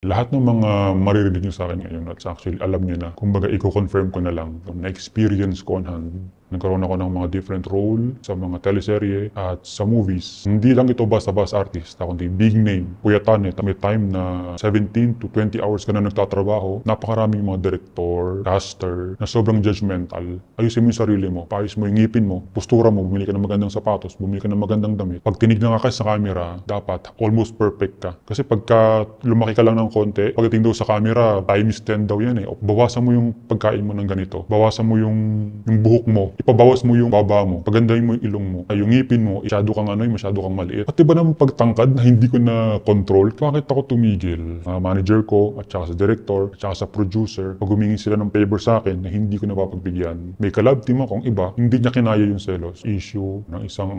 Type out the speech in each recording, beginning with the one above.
Lahat ng mga maririnig niyo sa akin ngayon at actually alam niyo na, kumbaga i-confirm ko na lang, na-experience ko on hand. Nagkaroon ako ng mga different role sa mga teleserye at sa movies. Hindi lang ito basta-basta artist, kundi big name. Kuya Tanet, may time na 17 to 20 hours ka na nagtatrabaho. Napakaraming mga director, caster, na sobrang judgmental. Ayusin mo yung sarili mo, paayos mo yung ngipin mo, postura mo, bumili ka ng magandang sapatos, bumili ka ng magandang damit. Pag tinignan ka sa camera, dapat almost perfect ka. Kasi pagka lumaki ka lang ng konti, pagdating daw sa camera, times 10 daw yan eh. O, bawasan mo yung pagkain mo ng ganito. Bawasan mo yung buhok mo. Ipabawas mo yung baba mo. Pagandahin mo yung ilong mo. Ay, yung ngipin mo, masyado kang masyado kang maliit. At diba naman pagtangkad na hindi ko na control, bakit ako tumigil? Manager ko, at saka sa director, at saka sa producer, pag humingi sila ng favor sa akin na hindi ko napapagbigyan. May collab team akong iba, hindi niya kinaya yung selos. Issue ng isang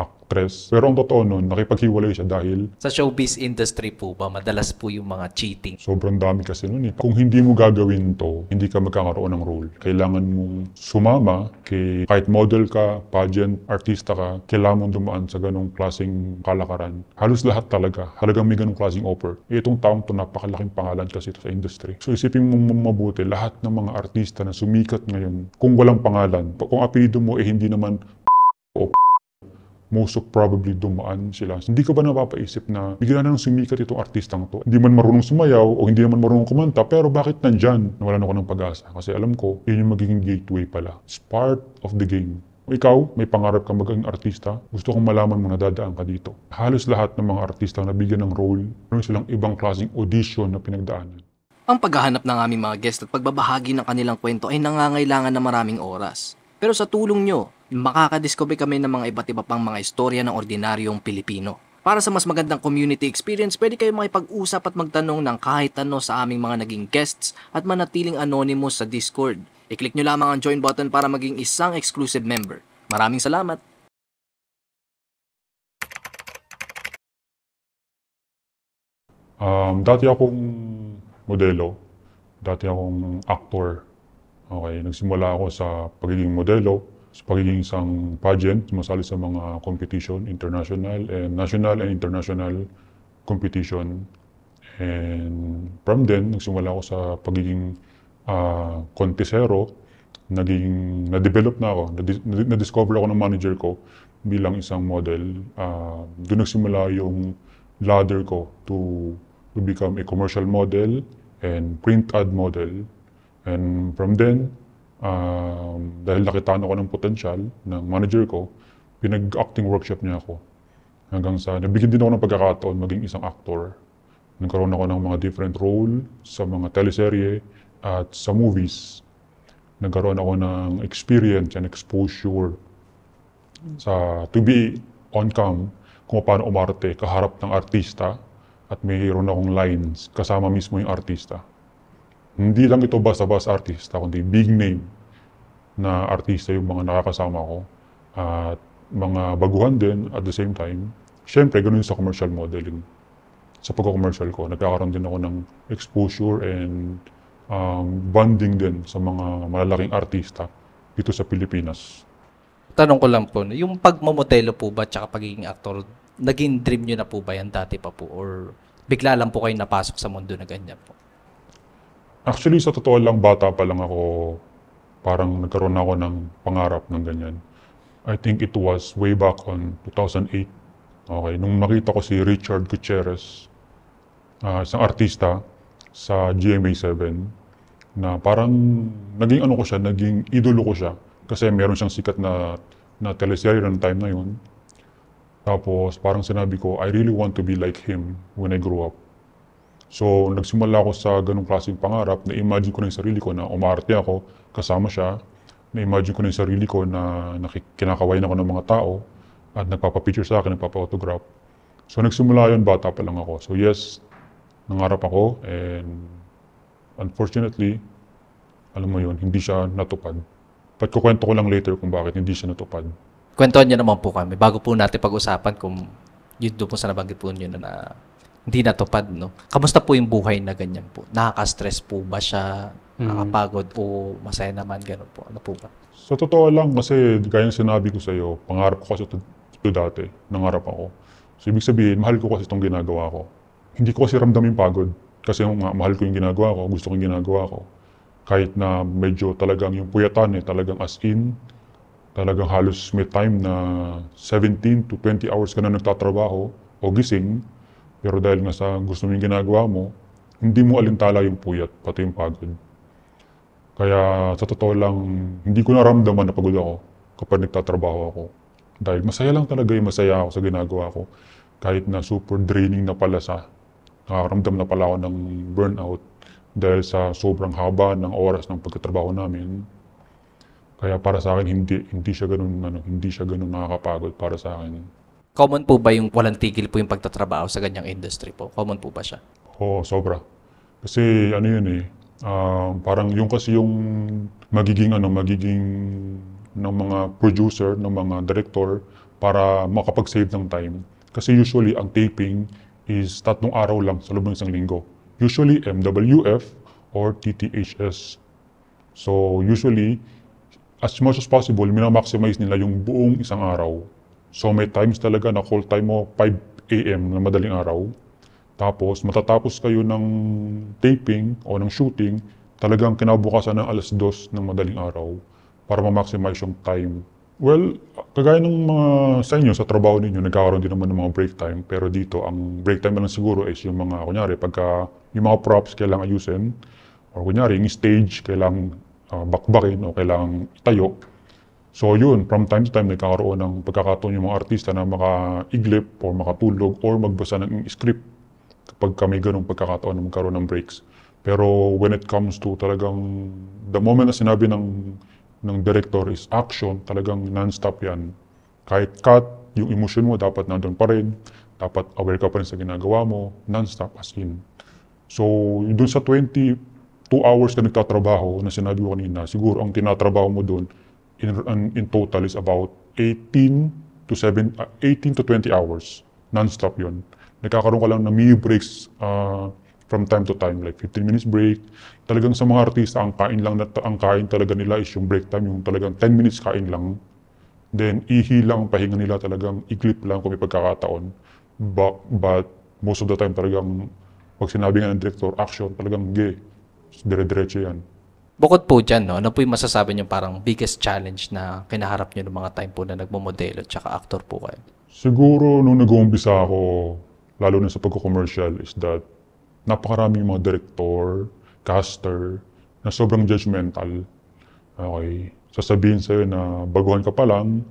actress. Pero ang totoo nun, nakipaghiwalay siya dahil Sa showbiz industry po ba, madalas po yung mga cheating? sobrang dami kasi nun eh. Kung hindi mo gagawin to, hindi ka magkakaroon ng role. Kailangan mong sumama kahit model ka, pageant, artista ka, kailangan mong dumaan sa ganong klaseng kalakaran. Halos lahat talaga. Halagang may ganong klaseng offer. Itong taong to, napakalaking pangalan kasi ito sa industry. So isipin mong mabuti, lahat ng mga artista na sumikat ngayon, kung walang pangalan, kung apelido mo eh hindi naman o most of probably dumaan sila. Hindi ka ba napapaisip na bigla na nang sumikat itong artistang to? Hindi man marunong sumayaw o hindi naman marunong kumanta, pero bakit nandyan? Nawalan ako ng pag-asa. Kasi alam ko, yun yung magiging gateway pala. It's part of the game. Ikaw, may pangarap ka maging artista, gusto kong malaman mo na dadaan ka dito. Halos lahat ng mga artista na bigyan ng role, meron silang ibang klaseng audition na pinagdaanan. Ang paghahanap ng aming mga guest at pagbabahagi ng kanilang kwento ay nangangailangan ng maraming oras. Pero sa tulong nyo, makakadiscover kami ng mga iba't iba pang mga istorya ng ordinaryong Pilipino. Para sa mas magandang community experience, pwede kayo makipag-usap at magtanong ng kahit ano sa aming mga naging guests at manatiling anonymous sa Discord. I-click nyo lamang ang join button para maging isang exclusive member. Maraming salamat! Dati akong modelo, dati akong actor. Okay, nagsimula ako sa pagiging modelo, sa pagiging isang pageant, sumasali sa mga competition, national and international competition. And from then, nagsimula ako sa pagiging contesero, na-develop na ako, na-discover ako ng manager ko bilang isang model. Doon nagsimula yung ladder ko to become a commercial model and print ad model. And from then, dahil nakitaan ako ng potensyal ng manager ko, pinag-acting workshop niya ako. Hanggang sa, nabigyan din ako ng pagkakataon maging isang actor. Nagkaroon ako ng mga different role sa mga teleserye at sa movies. Nagkaroon ako ng experience and exposure to be on cam kung paano umarte kaharap ng artista at mayroon akong lines kasama mismo yung artista. Hindi lang ito basta-basta artista, kundi big name na artista yung mga nakakasama ko. At mga baguhan din at the same time. Siyempre, ganun sa commercial modeling. Sa pagko-commercial ko, nagkakaroon din ako ng exposure and bonding din sa mga malalaking artista dito sa Pilipinas. Tanong ko lang po, yung pagmamodelo po ba tsaka pagiging aktor, naging dream nyo na po ba yan dati pa po? Or bigla lang po kayo napasok sa mundo na ganyan po? Actually, sa totoo lang, bata pa lang ako, parang nagkaroon ako ng pangarap ng ganyan. I think it was way back on 2008. Okay, nung nakita ko si Richard Gutierrez, isang artista sa GMA7, na parang naging ano ko siya, naging idolo ko siya. Kasi meron siyang sikat na teleserye ng time na yun. Tapos parang sinabi ko, I really want to be like him when I grow up. So nagsimula ako sa ganung klaseng pangarap, na-imagine ko na yung sarili ko na umarte ako, kasama siya. Na-imagine ko na yung sarili ko na kinakawayan ako ng mga tao at nagpapapicture sa akin, nagpapa-autograph. So nagsimula yun, bata pa lang ako. So yes, nangarap ako and unfortunately, alam mo yun, hindi siya natupad. But kukwento ko lang later kung bakit hindi siya natupad. Kwentuhan nyo naman po kami, bago po natin pag-usapan kung yun doon po sa nabanggit po nyo na hindi natupad, no? Kamusta po yung buhay na ganyan po? Nakaka-stress po ba siya? Nakakapagod o masaya naman, gano'n po? Ano po ba? Sa totoo lang, kasi gaya ng sinabi ko sa iyo, pangarap ko kasi ito dati, nangarap ako. So ibig sabihin, mahal ko kasi itong ginagawa ko. Hindi ko kasi ramdam yung pagod. Kasi mahal ko yung ginagawa ko, gusto ko yung ginagawa ko. Kahit na medyo talagang yung puyatan talagang as in, talagang halos may time na 17 to 20 hours ka na nagtatrabaho o gising, pero dahil nga sa gusto mo yung ginagawa mo, hindi mo alintala yung puyat, pati yung pagod. Kaya sa totoo lang, hindi ko naramdaman na pagod ako kapag nagtatrabaho ako. Dahil masaya lang talaga yung masaya ako sa ginagawa ko. Kahit na super draining na pala nakaramdam na pala ako ng burnout dahil sa sobrang haba ng oras ng pagtatrabaho namin. Kaya para sa akin, hindi siya ganun nakakapagod para sa akin. Common po ba yung walang tigil po yung pagtatrabaho sa ganyang industry po? Common po ba siya? Oo, sobra. Kasi ano yun parang yung kasi yung magiging ng mga producer, ng mga director para makapag-save ng time. Kasi usually ang taping is 3 araw lang sa loob ng 1 linggo. Usually MWF or TTHS. So usually, as much as possible, minamaximize nila yung buong 1 araw. So may times talaga na call time mo 5 AM na madaling araw. Tapos matatapos kayo ng taping o ng shooting, talagang kinabukasan ng 2:00 ng madaling araw para ma-maximize yung time. Well, kagaya ng mga sa inyo, sa trabaho ninyo, nagkakaroon din naman ng mga break time. Pero dito, ang break time na lang siguro is yung mga, kunyari, pagka yung mga props kailangan ayusin, or kunyari, yung stage kailangan bakbakin o kailangan itayo. So yun, from time to time, nagkakaroon ng pagkakataon yung mga artista na makaiglip or makatulog or magbasa ng script kapag kami ganung pagkakataon na magkaroon ng breaks. Pero when it comes to talagang, the moment na sinabi ng director is action, talagang non-stop yan. Kahit cut, yung emotion mo dapat nandun pa rin, dapat aware ka pa rin sa ginagawa mo, non-stop as in. So, dun sa 22 hours ka nagtatrabaho na sinabi ko kanina, siguro ang tinatrabaho mo dun in total is about 18 to 20 hours. Non-stop yun. Nagkakaroon ka lang ng mini breaks from time to time, like 15 minutes break. Talagang sa mga artista, ang kain talaga nila is yung break time, yung talagang 10 minutes kain lang. Then, ihi lang, pahinga nila talagang iglip lang kung may pagkakataon. But most of the time talagang, pag sinabi nga ng director, action, talagang dire-diretso yan. Bukod po dyan, no, ano po yung masasabi niyo parang biggest challenge na kinaharap niyo ng mga time po na nagmomodelo at saka actor po kayo? Siguro, nung nag-uumpisa ako, lalo na sa pagko-commercial, is that napakaraming mga director, caster, na sobrang judgmental. Okay. Sasabihin sa'yo na baguhan ka pa lang,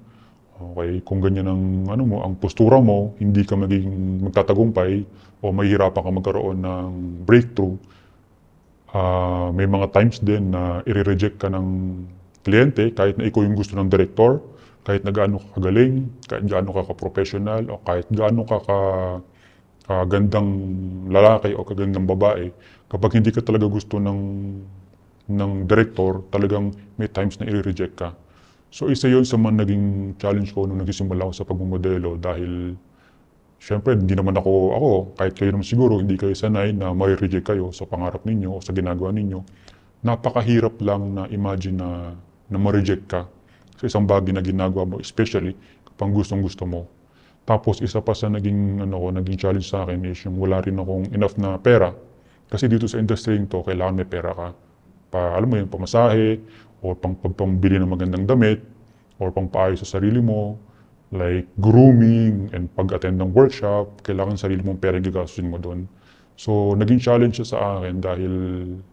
okay, kung ganyan ang postura mo, hindi ka magtatagumpay o mahihirapan ka magkaroon ng breakthrough. May mga times din na i-reject ka ng kliyente kahit na ikaw yung gusto ng director, kahit na gaano ka kagaling, kahit gaano ka ka-professional, o kahit gaano ka kagandang lalaki o kagandang babae, kapag hindi ka talaga gusto ng director, talagang may times na i-reject ka. So isa yun sa mga naging challenge ko nung nagsisimula ako sa pagmumodelo dahil syempre hindi naman ako, kahit kayo naman siguro, hindi kayo sanay na may-reject kayo sa pangarap ninyo o sa ginagawa ninyo. Napakahirap lang na imagine na ma-reject ka sa isang bagay na ginagawa mo, especially kapag gustong-gusto mo. Tapos isa pa sa naging challenge sa akin is yung wala rin akong enough na pera. Kasi dito sa industry to, kailangan may pera ka. Alam mo yun, pamasahe, o pambili ng magandang damit, or pangpaayos sa sarili mo, like grooming and pag-attend ng workshop, kailangan sarili mong pera gagastusin mo doon. So, naging challenge siya sa akin dahil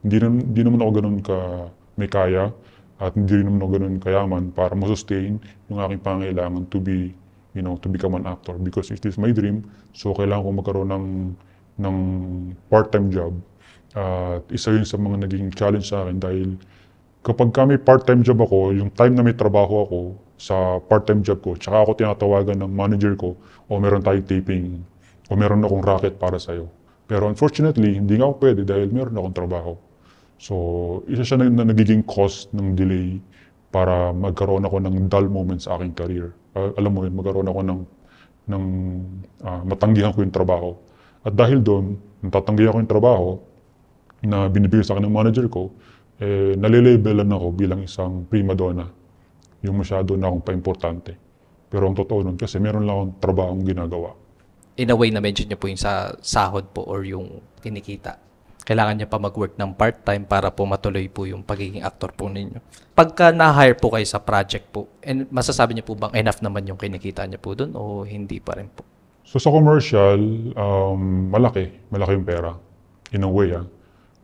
hindi naman ako ganun ka may kaya at hindi rin naman ako ganun kayaman para ma-sustain yung aking pangailangan to become an actor because it is my dream. So, kailangan ko magkaroon ng part-time job. Isa yun sa mga naging challenge sa akin dahil kapag may part-time job ako, yung time na may trabaho ako sa part-time job ko, tsaka ako tinatawagan ng manager ko, o meron tayong taping, o meron akong racket para sa'yo. Pero unfortunately, hindi nga ako pwede dahil meron akong trabaho. So, isa siya na nagiging cause ng delay para magkaroon ako ng dull moment sa aking career. Alam mo yun, magkaroon ako ng matanggihan ko yung trabaho. At dahil doon, natatanggihan ko yung trabaho na binibigay sa akin ng manager ko, nalilabellan ako bilang isang prima donna. Yung masyado na akong pa-importante. Pero ang totoo nun, kasi meron lang akong trabahong ginagawa. In a way na mention niyo po yung sa sahod po or yung kinikita. kailangan niya pa mag-work ng part-time para po matuloy po yung pagiging actor po ninyo. Pagka na-hire po kayo sa project po, and masasabi niyo po bang enough naman yung kinikita niyo po doon o hindi pa rin po? So sa commercial, malaki yung pera. In a way,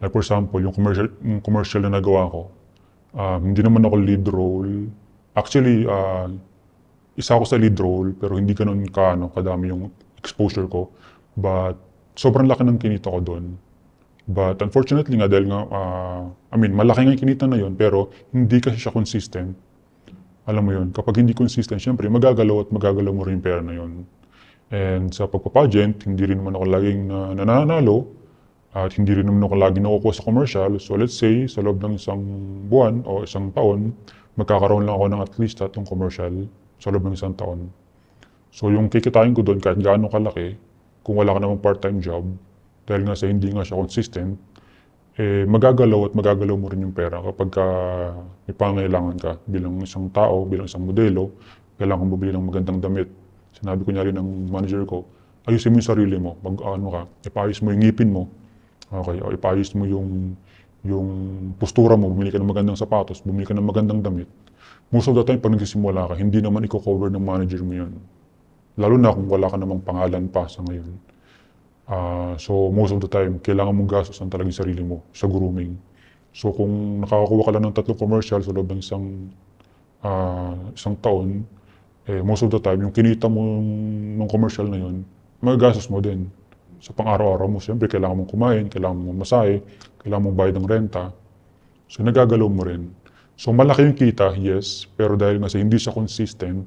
Like for example, yung commercial na nagawa ko, hindi naman ako lead role. Actually, isa ako sa lead role, pero hindi ganun kadami yung exposure ko. But sobrang laki ng kinita ko doon. But unfortunately nga, dahil nga, malaki nga yung kinita na yun, pero hindi kasi siya consistent. Alam mo yun, kapag hindi consistent, syempre magagalaw mo rin yung pera na yun. And sa pagpapageant, hindi rin naman ako laging nananalo at hindi rin naman ako laging nakukuha sa commercial. So let's say, sa loob ng isang buwan o isang taon, magkakaroon lang ako ng at least 3 commercial sa loob ng isang taon. So yung kikitain ko doon, kahit gaano kalaki, kung wala ka namang part-time job, dahil nga sa hindi nga siya consistent, magagalaw mo rin yung pera kapag may pangailangan ka bilang isang tao, bilang isang modelo, kailangan bumili ng magandang damit. Sinabi ko niya rin ng manager ko, ayusin mo yung sarili mo, ipaayos mo yung ngipin mo, okay, o ipaayos mo yung postura mo, bumili ka ng magandang sapatos, bumili ka ng magandang damit. Most of the time, pag nagsisimula ka, hindi naman i-cover ng manager mo yun. Lalo na kung wala ka namang pangalan pa sa ngayon. So most of the time, kailangan mong gastusan talaga yung sarili mo sa grooming. So kung nakakakuha ka lang ng 3 commercial sa loob ng isang taon, most of the time, yung kinita mo ng commercial na yun, magagastos mo din. Sa pang-araw-araw mo, siyempre, kailangan mong kumain, kailangan mong masahe, kailangan mong bayad ng renta. So nagagalaw mo rin. So malaki yung kita, yes, pero dahil nga hindi siya consistent,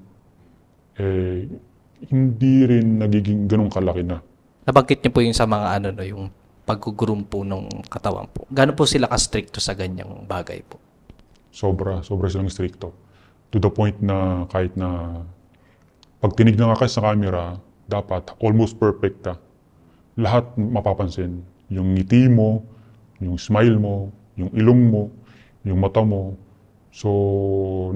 hindi rin nagiging ganun kalaki na. Nabanggit niyo po yung sa mga yung pag-groom po ng katawan po. Gaano po sila ka-stricto sa ganyang bagay po? Sobra silang stricto. To the point na kahit na pag tinignan ka sa camera, dapat almost perfect ka. Lahat mapapansin. Yung ngiti mo, yung smile mo, yung ilong mo, yung mata mo. So,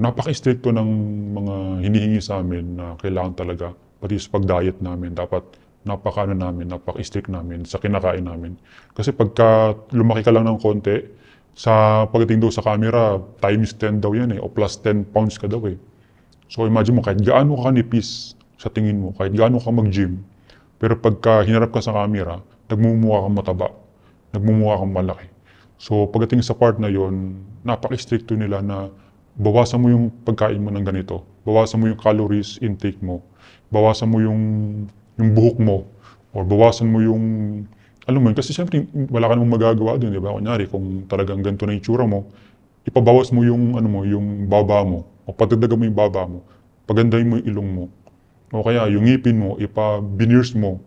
napaka-stricto ng mga hinihingi sa amin na kailangan talaga. Pati sa pag-diet namin, dapat napaka-strict namin sa kinakain namin. Kasi pagka lumaki ka lang ng konti, sa pagdating daw sa camera, times 10 daw yan o plus 10 pounds ka daw So imagine mo, kahit gaano ka kanipis sa tingin mo, kahit gaano ka mag-gym, pero pagka hinarap ka sa camera, nagmumukha kang mataba, nagmumukha kang malaki. So pagdating sa part na yon, napaka-stricto nila na bawasan mo yung pagkain mo ng ganito, bawasan mo yung calories intake mo, bawasan mo yung buhok mo, or bawasan mo yung, alam mo yun, kasi siyempre wala ka namang magagawa doon, di ba? Kunyari, kung talagang ganito na yung tsura mo, ipabawas mo yung, yung baba mo, o patagdagan mo yung baba mo, pagandahin mo yung ilong mo, o kaya yung ngipin mo, ipa-veneers mo,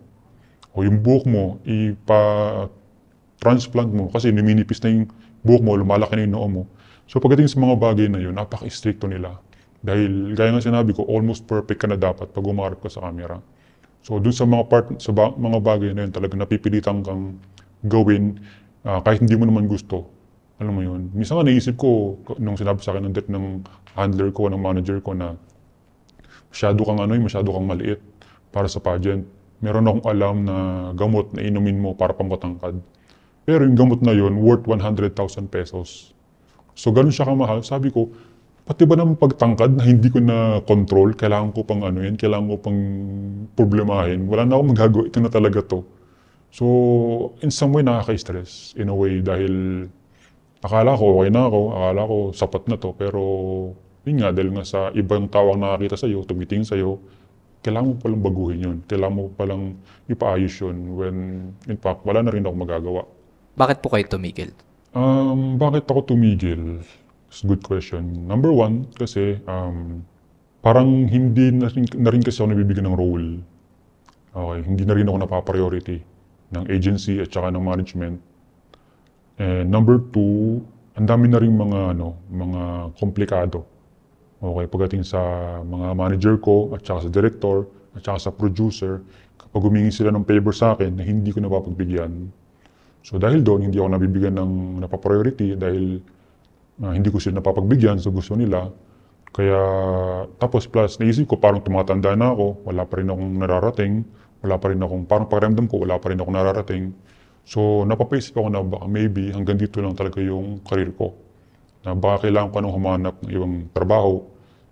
o yung buhok mo, ipa-transplant mo, kasi numinipis na yung buhok mo, lumalaki na yung noo mo. So pagdating sa mga bagay na yun, napaka-stricto nila. Dahil, gaya nga sinabi ko, almost perfect ka na dapat pag umarap ka sa camera. So dun sa mga bagay na yun, talaga napipilitan kang gawin kahit hindi mo naman gusto. Alam mo yun. Minsan nga naisip ko, nung sinabi sa akin ng handler ko, ng manager ko na masyado kang maliit para sa pageant. Meron akong alam na gamot na inumin mo para pampatangkad. Pero yung gamot na yun, worth 100,000 pesos. So ganun siya kamahal. Sabi ko, pati ba naman pagtangkad na hindi ko na control, kailangan ko pang kailangan ko pang problemahin. Wala na akong magagawa, ito na talaga to. So, in some way, nakaka-stress. In a way, dahil akala ko okay na ako, akala ko sapat na to. Pero, yun nga, dahil nga sa ibang tawang nakakita sa'yo, tumitingin sa'yo, kailangan mo palang baguhin yun. Kailangan mo palang ipaayos yun when, in fact, wala na rin ako magagawa. Bakit po kayo tumigil? Bakit ako tumigil? Good question. Number one, kasi parang hindi na rin kasi ako nabibigyan ng role. Okay, hindi na rin ako napapriority ng agency at saka ng management. And number two, ang dami na rin mga komplikado. Okay, pagdating sa mga manager ko at saka sa director at saka sa producer, kapag humingi sila ng favor sa akin na hindi ko napapagbigyan. So dahil doon, hindi ako nabibigyan ng napapriority dahil hindi ko sila napapagbigyan sa gusto nila. Kaya, tapos plus, naisip ko parang tumatanda na ako, wala pa rin akong nararating, parang pakiramdam ko, wala pa rin akong nararating. So, napapaisip ako na baka maybe hanggang dito lang talaga yung career ko. Na baka kailangan ko nang humanap ng ibang trabaho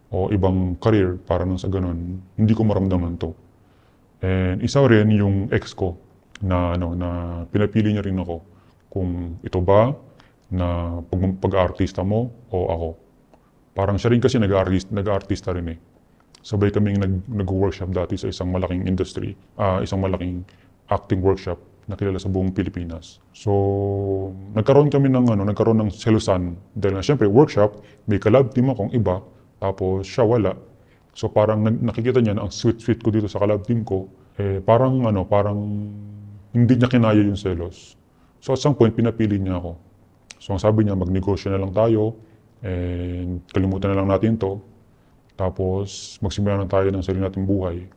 o ibang career para nang sa ganun, hindi ko maramdaman to. And isa rin yung ex ko na, na pinapili niya rin ako kung ito ba na pag-aartista mo o ako. Parang siya rin kasi nag-aartista rin eh. Sabay kaming nag-workshop dati sa isang malaking industry, isang malaking acting workshop na kilala sa buong Pilipinas. So, nagkaroon ng selusan. Dahil na siyempre, workshop, may collab team akong iba, tapos siya wala. So, parang nakikita niya na ang sweet ko dito sa collab team ko, parang hindi niya kinaya yung selos. So, at some point, pinapili niya ako. So, ang sabi niya, magnegosyo na lang tayo, and kalimutan na lang natin to. Tapos, magsimula na tayo ng sarili nating buhay.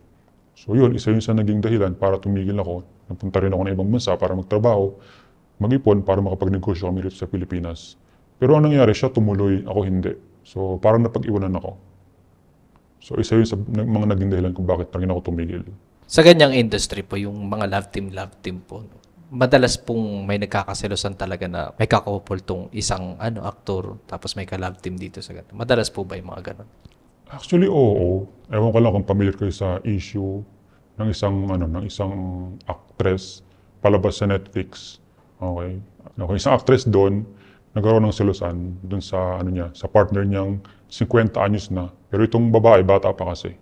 So yun, isa yun sa naging dahilan para tumigil ako. Napunta rin ako ng ibang bansa para magtrabaho, mag-ipon para makapagnegosyo kami rito sa Pilipinas. Pero ang nangyari, siya tumuloy, ako hindi. So parang napag-iwanan ako. So isa yun sa mga naging dahilan kung bakit rin ako tumigil. Sa ganyang industry po, yung mga love team po, no? Madalas pong may nagkakaselosan talaga na may kakouple tong isang aktor tapos may ka-love team dito sa ganito. Madalas po ba yung mga ganun? Actually, oo. Ewan ko lang kung familiar kayo sa issue ng isang actress palabas sa Netflix. Okay. Isang actress doon, nagkaroon ng selusan doon sa sa partner niyang 50 anyos na. Pero itong babae, bata pa kasi.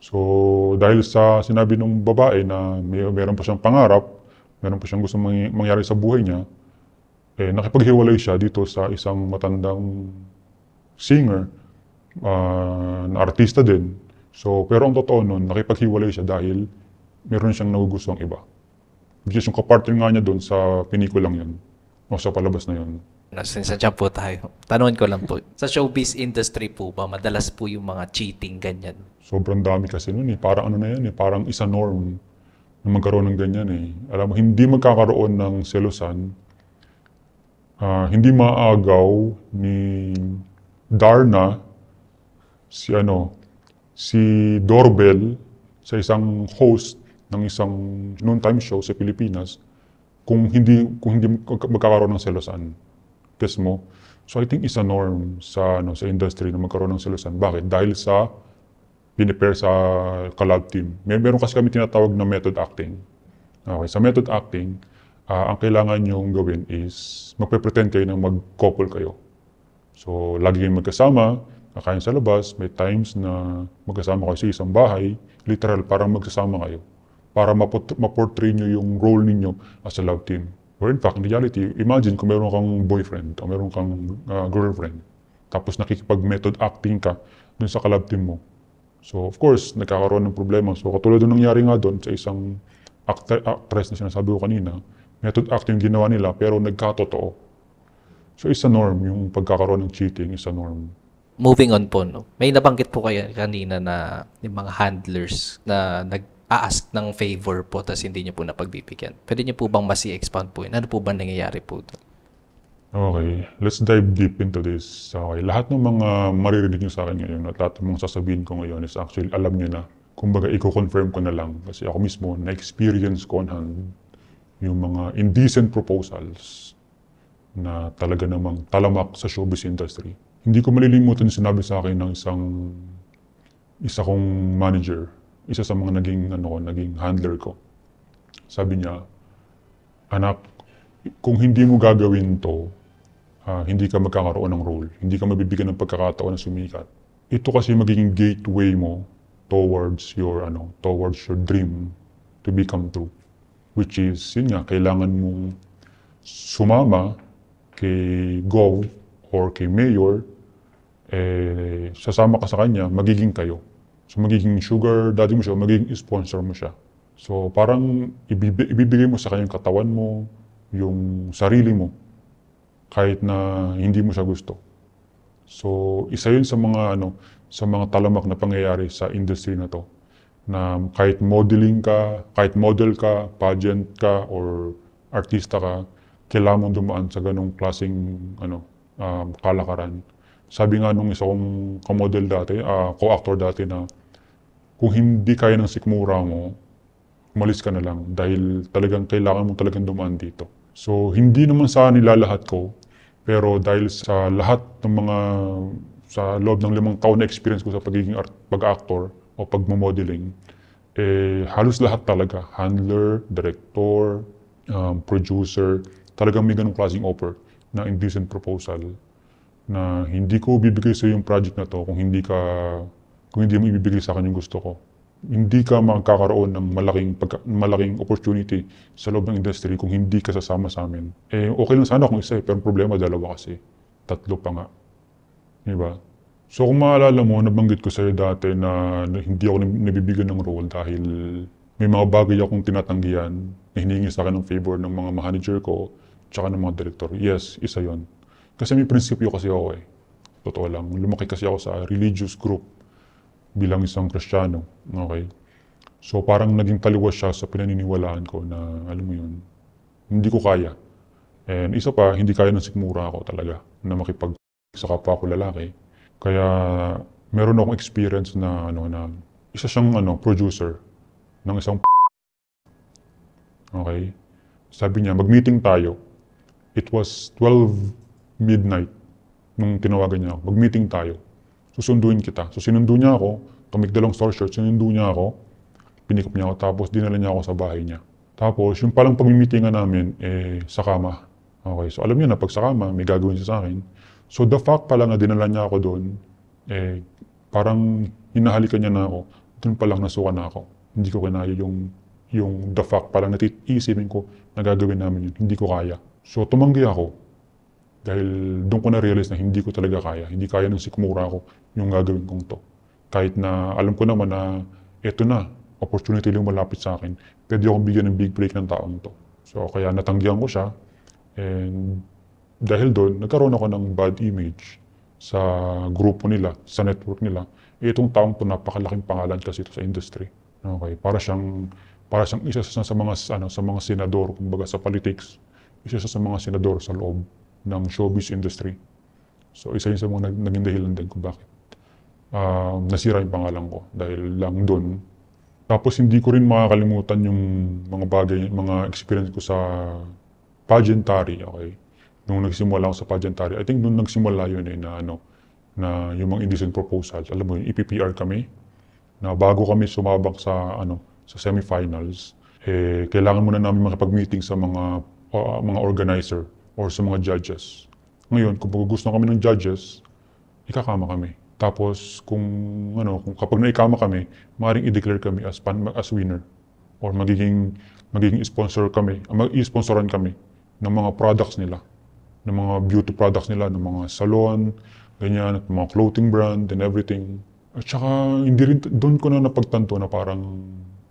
So, dahil sa sinabi ng babae na meron pa siyang pangarap, meron pa siyang gusto mangyari sa buhay niya, nakipaghiwalay siya dito sa isang matandang singer, na artista din. So, pero ang totoo nun, nakipaghiwalay siya dahil meron siyang nagugustuhang iba. Which is yung kapartner nga niya doon sa pinikulang yun. O sa palabas na yun. Nasinsadya po tayo. Tanungin ko lang po. Sa showbiz industry po ba, madalas po yung mga cheating, ganyan? Sobrang dami kasi nun eh. Parang parang isa norm na magkaroon ng ganyan eh. Alam mo, hindi magkakaroon ng selusan. Hindi maagaw ni Darna si Dorbel sa isang host ng isang noontime show sa Pilipinas kung hindi magkakaroon ng selosan. Guess mo? So I think isa norm sa industry na magkaroon ng selosan. Bakit? Dahil sa pinipare sa collab team. Meron kasi kami tinatawag na method acting. Okay, sa method acting, ang kailangan nyong gawin is magpe-pretend kayo na mag-couple kayo. So lagi kayong magkasama, kakain sa labas, may times na magkasama kayo sa isang bahay, literal, parang magsasama kayo. Para ma-portray nyo yung role ninyo as a love team. Or in fact, in reality, imagine kung meron kang boyfriend o meron kang girlfriend, tapos nakikipag-method acting ka dun sa ka-love team mo. So, of course, nagkakaroon ng problema. So, katulad ng nangyari nga doon sa isang actress na sinasabi ko kanina, method acting ginawa nila pero nagkatotoo. So, isa norm, yung pagkakaroon ng cheating, isa norm. Moving on po, no? May nabanggit po kayo kanina na yung mga handlers na nag-a-ask ng favor po tapos hindi niyo po napagbibigyan. Pwede niyo po bang mas-i-expound po yun? Ano po ba nangyayari po doon? Okay, let's dive deep into this. Okay, lahat ng mga maririnig niyo sa akin ngayon at lahat ng mga sasabihin ko ngayon is actually alam niyo na. Kumbaga, i-confirm ko na lang kasi ako mismo na-experience ko on hand yung mga indecent proposals na talaga namang talamak sa showbiz industry. Hindi ko malilimutan yung sinabi sa akin ng isa kong manager, isa sa mga naging handler ko. Sabi niya, anak, kung hindi mo gagawin to, hindi ka magkakaroon ng role. Hindi ka mabibigyan ng pagkakataon na sumikat. Ito kasi magiging gateway mo towards your dream to become true. Which is, yun nga, kailangan mong sumama kay Gov or kay Mayor, sasama ka sa kanya, magiging kayo. So magiging sugar daddy mo siya, magiging sponsor mo siya. So parang ibibigay mo sa kanya yung katawan mo, yung sarili mo, kahit na hindi mo siya gusto. So isa yun sa mga talamak na pangyayari sa industry na to. Na kahit modeling ka, kahit model ka, pageant ka, or artista ka, kailangan mong dumaan sa ganong klaseng kalakaran. Sabi nga nung isa kong co-model dati, co-actor dati na kung hindi kaya ng sikmura mo, umalis ka na lang dahil talagang kailangan mo talagang dumaan dito. So, hindi naman sa nilalahat ko, pero dahil sa lahat ng sa loob ng 5 taon na experience ko sa pagiging pag-actor o pagmamodeling, halos lahat talaga, handler, director, producer, talagang may ganong klaseng offer na indecent proposal na hindi ko bibigay sa yung project na to kung hindi mo ibibigay sa akin yung gusto ko. Hindi ka magkakaroon ng malaking opportunity sa loob ng industry kung hindi ka sasama sa amin. Okay lang sana kung isa pero ang problema 2 kasi. 3 pa nga. Diba? So kung maalala mo, nabanggit ko sa'yo dati na hindi ako nabibigyan ng role dahil may mga bagay akong tinatanggihan na hinihingi sa akin ng favor ng mga manager ko tsaka ng mga director. Yes, isa yon. Kasi may prinsipyo kasi ako Totoo lang. Lumaki kasi ako sa religious group bilang isang Kristiyano. Okay? So parang naging taliwas siya sa pinaniniwalaan ko na, alam mo yun, hindi ko kaya. And isa pa, hindi kaya ng sikmura ako talaga na makipag sa kapwa ko lalaki. Kaya meron akong experience na isa siyang producer ng isang okay. Sabi niya, mag-meeting tayo. It was 12 midnight nung tinawagan niya ako. Mag-meeting tayo. Susunduin kita. So sinundo niya ako, to make the long story short, sinundo niya ako, pinikap niya ako, tapos dinala niya ako sa bahay niya. Tapos yung palang pag-meetingan namin, sa kama. Okay, so alam niya na pag sa kama, may gagawin siya sa akin. So the fact pala na dinala niya ako doon, parang hinahalikan niya na ako. Doon palang nasuka na ako. Hindi ko kinaya yung the fact, parang natiisipin ko na gagawin namin yun. Hindi ko kaya. So tumanggi ako. Dahil doon ko na-realize na hindi ko talaga kaya. Hindi kaya ng sikmura ko yung gagawin kong to. Kahit na alam ko naman na eto na, opportunity lang malapit sa akin. Pwede akong bigyan ng big break ng taong to. So kaya natanggihan ko siya. And dahil doon, nagkaroon ako ng bad image sa grupo nila, sa network nila. Itong taong to, napakalaking pangalan kasi ito sa industry. Okay, para siyang isa sa mga senador, kumbaga sa politics. Isa sa mga senador sa loob ng showbiz industry. So isa yun sa mga naging dahilan din kung bakit nasira yung pangalan ko dahil lang doon. Tapos hindi ko rin makakalimutan yung mga experience ko sa pageantry, okay? Nung nagsimula ako sa pageantry, I think nung nagsimula yun na yung mga indecent proposal, alam mo yun, EPPR kami, na bago kami sumabak sa semifinals, kailangan muna namin makipag-meeting sa mga organizer or sa mga judges. Ngayon, kung gusto kami ng judges, ikakama kami. Tapos kung kapag naikama kami, maaaring i-declare kami as winner or magiging sponsor kami, i-sponsoran kami ng mga products nila, ng mga beauty products nila, ng mga salon, ganyan, at mga clothing brand and everything. At saka hindi rin doon ko na napagtanto na parang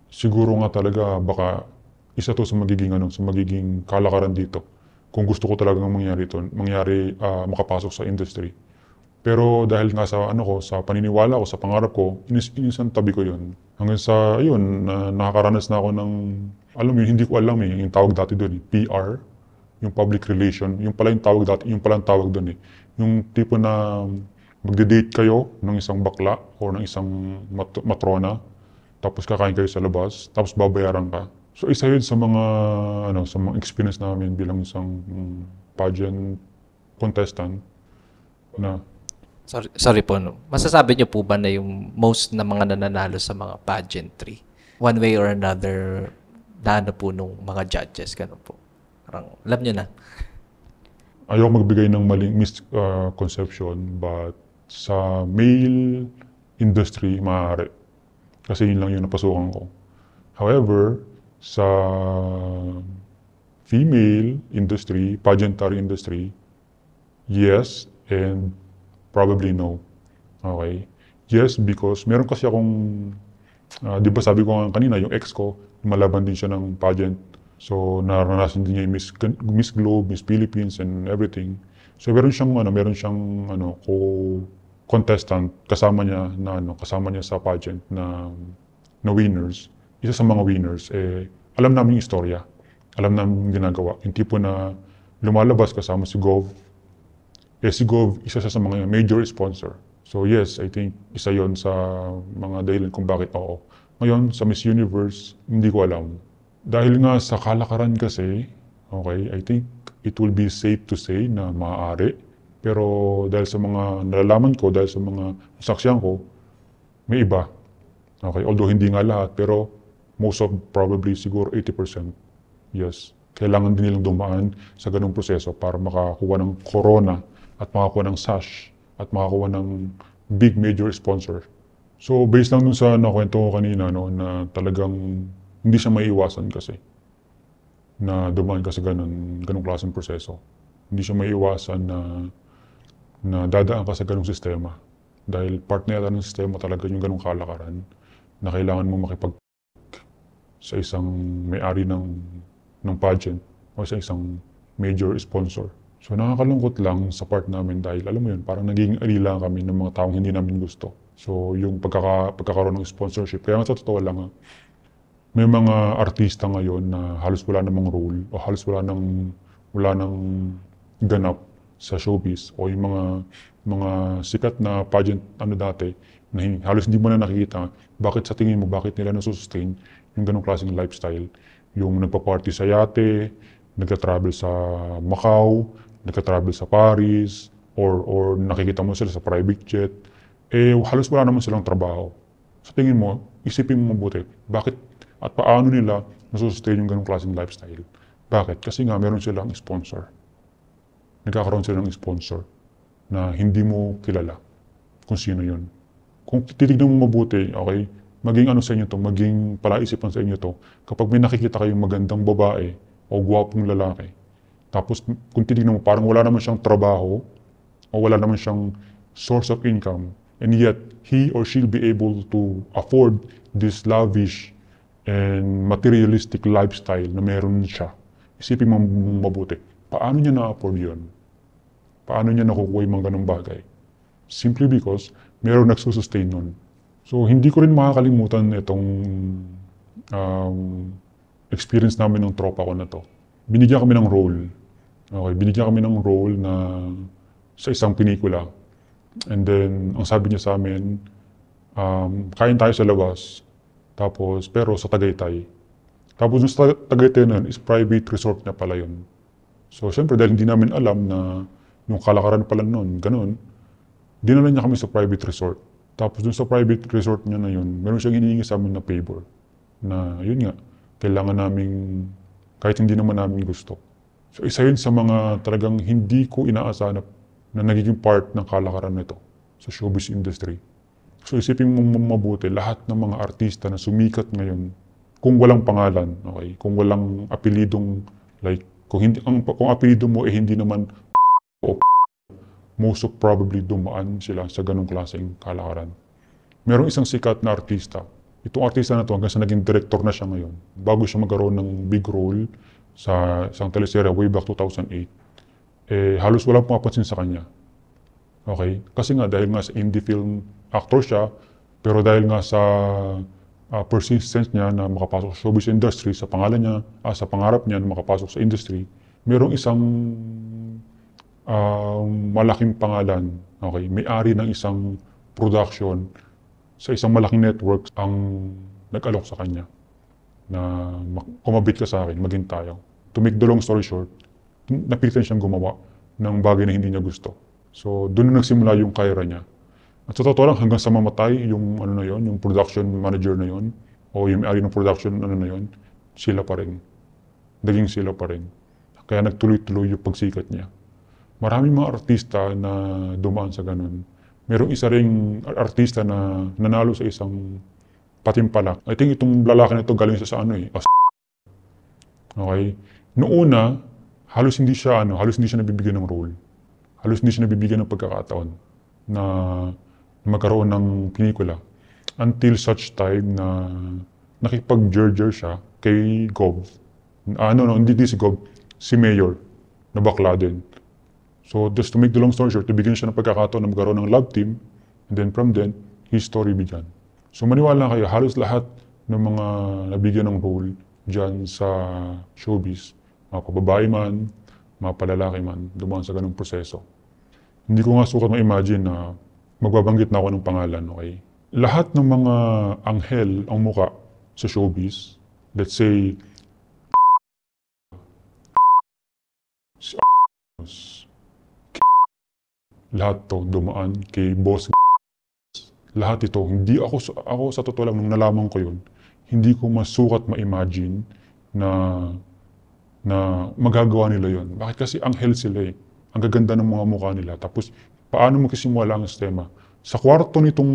siguro nga talaga baka isa to sa magiging kalakaran dito. Kung gusto ko talagang makapasok sa industry. Pero dahil nga sa sa paniniwala ko, sa pangarap ko, inisan tabi ko yun. Hanggang sa nakakaranas na ako ng, hindi ko alam yung tawag dati doon, PR, yung public relation, yung palang tawag doon Yung tipo na magde-date kayo ng isang bakla o ng isang matrona, tapos kakain kayo sa labas, tapos babayaran ka. So isa yun sa mga experience namin bilang isang pageant contestant na Sorry po, masasabi niyo po ba na yung most na mga nananalo sa mga pageantry, one way or another, po nung mga judges, gano'n po? Parang, alam niyo na. Ayoko magbigay ng maling misconception, but sa male industry, maaari. Kasi yun lang yung napasukan ko. However, sa female industry, pageantry industry, yes and probably no. Okay? Yes, because meron kasi akong, di ba sabi ko nga kanina, yung ex ko, malaban din siya ng pageant. So, naranasan din niya yung Miss Globe, Miss Philippines, and everything. So, meron siyang co-contestant kasama niya sa pageant na winners. Isa sa mga winners, alam namin yung istorya. Alam namin yung ginagawa. Yung tipo na lumalabas kasama si Gov. Si Gov, isa sa mga major sponsor. So yes, I think isa yon sa mga dahilan kung bakit Ngayon, sa Miss Universe, hindi ko alam. Dahil nga sa kalakaran kasi, okay, I think it will be safe to say na maaari. Pero dahil sa mga nalalaman ko, dahil sa mga saksyan ko, may iba. Okay, although hindi nga lahat, pero most of probably siguro 80%. Yes. Kailangan din nilang dumaan sa ganung proseso para makakuha ng corona at makakuha ng sash at makakuha ng big major sponsor. So based lang dun sa nakwento ko kanina, no, na talagang hindi siya maiiwasan kasi na dumaan ka sa ganung klaseng proseso. Hindi siya maiiwasan na dadaan ka sa ganung sistema. Dahil part na yata ng sistema talaga yung ganung kalakaran na kailangan mo makipag sa isang may-ari ng pageant o sa isang major sponsor. So nakakalungkot lang sa part namin dahil alam mo yun, parang naging alila kami ng mga taong hindi namin gusto. So yung pagkakaroon ng sponsorship, kaya nga sa totoo lang, may mga artista ngayon na halos wala namang role o halos wala nang ganap sa showbiz o yung mga sikat na pageant dati na halos hindi mo na nakikita. Bakit sa tingin mo, bakit nila nasusustain yung ganong klaseng lifestyle? Yung nagpa-party sa yate, nagka-travel sa Macau, nagka-travel sa Paris, or nakikita mo sila sa private jet, halos wala naman silang trabaho. Sa tingin mo, isipin mo mabuti, bakit at paano nila nasusustain yung ganong klaseng lifestyle? Bakit? Kasi nga meron silang sponsor. Nagkakaroon sila ng sponsor na hindi mo kilala kung sino yun. Kung titignan mo mabuti, okay, maging ano sa inyo to, maging palaisipan sa inyo to, kapag may nakikita kayong magandang babae o gwapong lalaki, tapos kung titignan mo, parang wala naman siyang trabaho o wala naman siyang source of income, and yet he or she'll be able to afford this lavish and materialistic lifestyle na meron siya. Isipin mo mabuti, paano niya na-afford yun? Paano niya nakukuha yung mga ganong bagay? Simply because meron nagsusustain nun. So, hindi ko rin makakalimutan itong experience namin ng tropa ko na to. Binigyan kami ng role. Okay, binigyan kami ng role na sa isang pelikula. And then, ang sabi niya sa amin, kain tayo sa labas. Tapos, pero sa Tagaytay. Tapos yung sa Tagaytay na yun is private resort na pala yun. So, syempre, dahil hindi namin alam na yung kalakaran pala nun, ganun, dinala niya kami sa private resort. Tapos dun sa private resort niya na yun, meron siyang hinihingi sa amin na favor. Na yun nga, kailangan namin, kahit hindi naman namin gusto. So isa yun sa mga talagang hindi ko inaasahan na nagiging part ng kalakaran nito sa showbiz industry. So isipin mo mabuti, lahat ng mga artista na sumikat ngayon, kung walang pangalan, okay, kung walang apelidong, like, kung apelido mo hindi naman o most of probably dumaan sila sa ganong klaseng kalakaran. Merong isang sikat na artista. Itong artista na to hanggang sa naging director na siya ngayon. Bago siya magkaroon ng big role sa isang teleserye way back 2008, halos walang pumapansin sa kanya. Okay? Kasi nga dahil nga sa indie film actor siya, pero dahil nga sa persistence niya na makapasok sa showbiz industry, sa pangalan niya, sa pangarap niya na makapasok sa industry, merong isang malaking pangalan, okay, may-ari ng isang production sa isang malaking network ang nag-alok sa kanya na kumabit ka sa akin, maging tayo. To make the long story short, napilitan siyang gumawa ng bagay na hindi niya gusto. So, doon na nagsimula yung career niya. At sa totoo lang, hanggang sa mamatay, yung ano na yon, yung production manager na yon, o yung may-ari ng production ano na yon, sila pa rin. Naging sila pa rin. Kaya nagtuloy-tuloy yung pagsikat niya. Maraming mga artista na dumaan sa ganun. Merong isa ring artista na nanalo sa isang patimpalak. I think itong lalaki na ito galing sa ano okay? Noong una, halos hindi siya nabibigyan ng role. Halos hindi siya nabibigyan ng pagkakataon na magkaroon ng pelikula. Until such time na nakipag-jerjer siya kay Gob. Hindi si Gob, si Mayor na bakla din. So just to make the long story short, bigyan siya ng pagkakataon na magkaroon ng love team, and then from then, his story began. So maniwala kayo, halos lahat ng mga nabigyan ng role dyan sa showbiz, mga pababae man, mga palalaki man, dumaan sa ganung proseso. Hindi ko nga sukat ma-imagine na magbabanggit na ako ng pangalan, okay? lahat ng mga anghel ang muka sa showbiz, let's say, si lahat to dumaan kay boss. Lahat ito, hindi ako sa totoo lang, nung nalaman ko yun, hindi ko masukat ma-imagine na magagawa nila yun. Bakit? Kasi anghel sila eh. Ang gaganda ng mga mukha nila. Tapos, paano magsisimula ang sistema? Sa kwarto nitong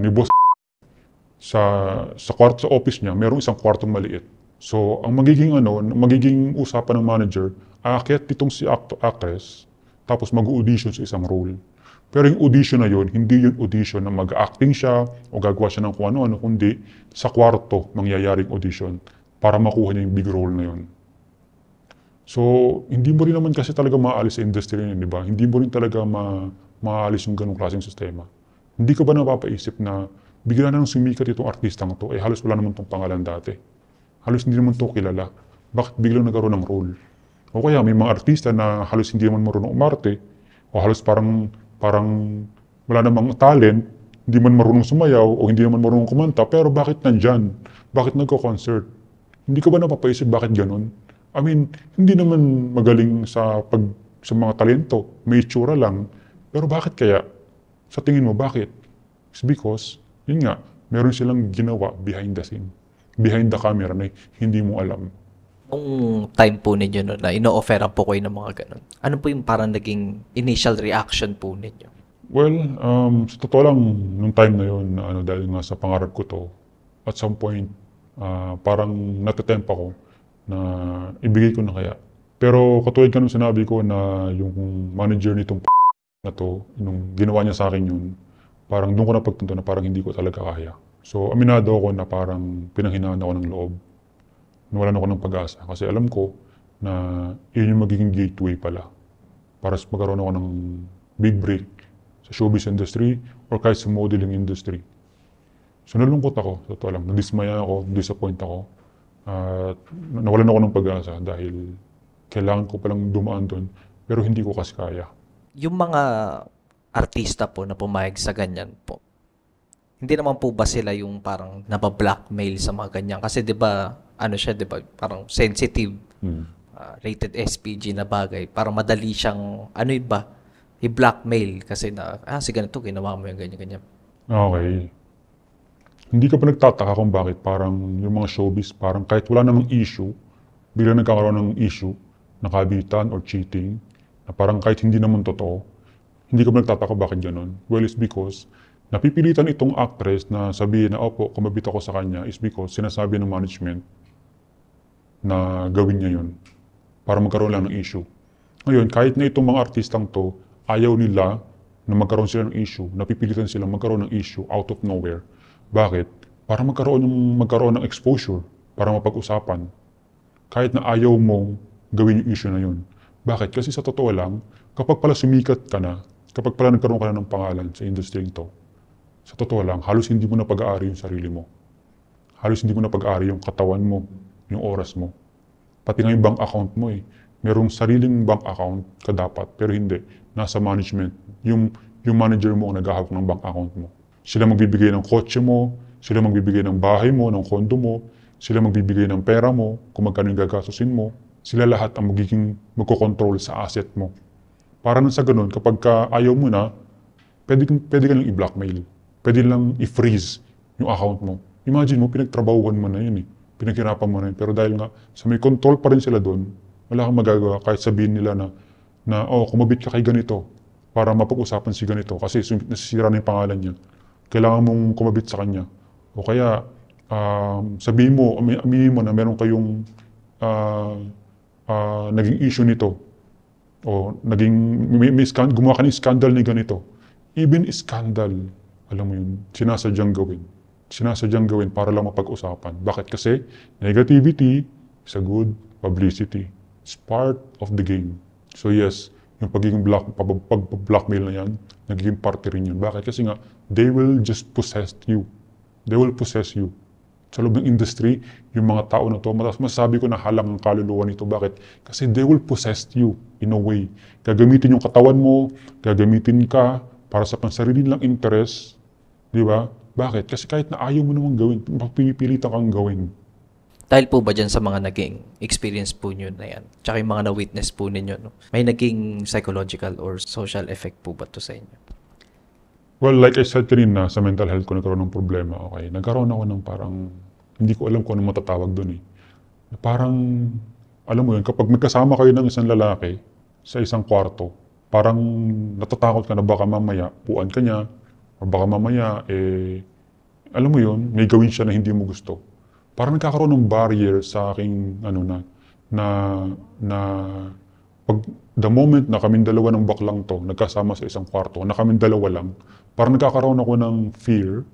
ni boss, sa kwarto sa office niya, merong isang kwartong maliit. So, ang magiging usapan ng manager, aakyat itong si actress, tapos mag-audition sa isang role. Pero yung audition na yun, hindi yung audition na mag-acting siya o gagawa siya ng kung ano-ano, kundi sa kwarto mangyayaring audition para makuha niya yung big role na yun. So, hindi mo rin naman kasi talaga maalis sa industry yun, di ba? Hindi mo rin talaga maalis yung ganong klaseng sistema. Hindi ka ba napapaisip na bigla na nang sumikat itong artistang to, eh halos wala naman tong pangalan dati. Halos hindi naman to kilala. Bakit biglang nagkaroon ng role? O kaya may mga artista na halos hindi naman marunong umarte, o halos parang wala namang talent, hindi man marunong sumayaw, o hindi naman marunong kumanta, pero bakit nandyan? Bakit nagko-concert? Hindi ka ba napapaisip bakit ganun? I mean, hindi naman magaling sa mga talento, may itsura lang, pero bakit kaya? Sa tingin mo, bakit? It's because, yun nga, meron silang ginawa behind the scene, behind the camera na hindi mo alam. Nung time po ninyo no, na ino-offeran po kayo ng mga ganun, ano po yung parang naging initial reaction po ninyo? Well, sa totoo lang, nung time na yun, dahil nga sa pangarap ko to, at some point, parang natatempt ako na ibigay ko na kaya. Pero katulad ka nung sinabi ko na yung manager nitong na to, nung ginawa niya sa akin yun, parang doon ko napagtanto na parang hindi ko talaga kaya. So, aminado ako na parang pinanghinaan ako ng loob. Nawalan ako ng pag-asa kasi alam ko na yun yung magiging gateway pala para magkaroon ako ng big break sa showbiz industry or kahit sa modeling industry. So nalungkot ako, sa totoo lang. Nadismaya ako, disappoint ako. At nawalan ako ng pag-asa dahil kailangan ko palang dumaan doon pero hindi ko kasi kaya. Yung mga artista po na pumayag sa ganyan po, hindi naman po ba sila yung parang nabablockmail sa mga ganyan? Kasi 'di ba, siya 'di ba, parang sensitive, rated SPG na bagay. Parang madali siyang i-blackmail kasi na si ganito ginawa mo yung ganyan. Okay. Hindi ka pa nagtataka kung bakit parang yung mga showbiz, parang kahit wala namang issue, biglang nagkakaroon ng issue, nakabitan or cheating, na parang kahit hindi naman totoo, hindi ka pa nagtataka bakit ganun? Well, it's because napipilitan itong actress na sabihin na, opo, kumabit ako sa kanya is because sinasabi ng management na gawin niya yun para magkaroon lang ng issue. Ngayon, kahit na itong mga artistang to, ayaw nila na magkaroon sila ng issue, napipilitan silang magkaroon ng issue out of nowhere. Bakit? Para magkaroon ng exposure, para mapag-usapan. Kahit na ayaw mong gawin yung issue na yun. Bakit? Kasi sa totoo lang, kapag pala sumikat ka na, kapag pala nagkaroon ka na ng pangalan sa industry to, sa totoo lang, halos hindi mo na pag-aari yung sarili mo. Halos hindi mo na pag-aari yung katawan mo, yung oras mo. Pati nga yung bank account mo eh. Merong sariling bank account ka dapat, pero hindi. Nasa management. Yung manager mo ang naghahawak ng bank account mo. Sila magbibigay ng kotse mo, sila magbibigay ng bahay mo, ng kondo mo, sila magbibigay ng pera mo, kung magkano yung gagastusin mo. Sila lahat ang magkocontrol sa asset mo. Para nang sa ganun, kapag ayaw mo na, pwede ka lang i-blackmail. Pwede lang i-freeze yung account mo. Imagine mo, pinagtrabahuhan mo na yun eh. Pinaghirapan mo na yun. Pero dahil nga, sa may control pa rin sila doon, wala kang magagawa kahit sabihin nila na kumabit ka kay ganito para mapag-usapan si ganito kasi nasisira na yung pangalan niya. Kailangan mong kumabit sa kanya. O kaya, sabihin mo, aminin mo na meron kayong naging issue nito. O gumawa ka ng scandal ni ganito. Even scandal, alam mo yun, sinasadyang gawin para lang mapag-usapan. Bakit? Kasi negativity is a good publicity. It's part of the game. So yes, yung pagiging blackmail na yan, nagiging parte rin yun. Bakit? Kasi nga, they will just possess you. They will possess you. Sa loob ng industry, yung mga tao na to, masasabi ko na halang ang kaluluwa nito. Bakit? Kasi they will possess you in a way. Gagamitin yung katawan mo, gagamitin ka para sa pansarili nilang interest, Di ba? Bakit? Kasi kahit na ayaw mo namang gawin, mapipilitan kang gawin. Dahil po ba dyan sa mga naging experience po nyo na yan? Tsaka yung mga na-witness po ninyo, no? May naging psychological or social effect po ba to sa inyo? Well, like I said kanina, sa mental health ko nagkaroon ng problema, okay? Nagkaroon ako ng parang, hindi ko alam kung ano matatawag doon eh. Parang, alam mo yun, kapag magkasama kayo ng isang lalaki sa isang kwarto, parang natatakot ka na baka mamaya, puan ka niya, o baka mamaya, alam mo yun, may gawin siya na hindi mo gusto. Parang nagkakaroon ng barrier sa aking, pag the moment na kaming dalawa ng baklang to, nagkasama sa isang kwarto, na kaming dalawa lang, parang nagkakaroon ako ng fear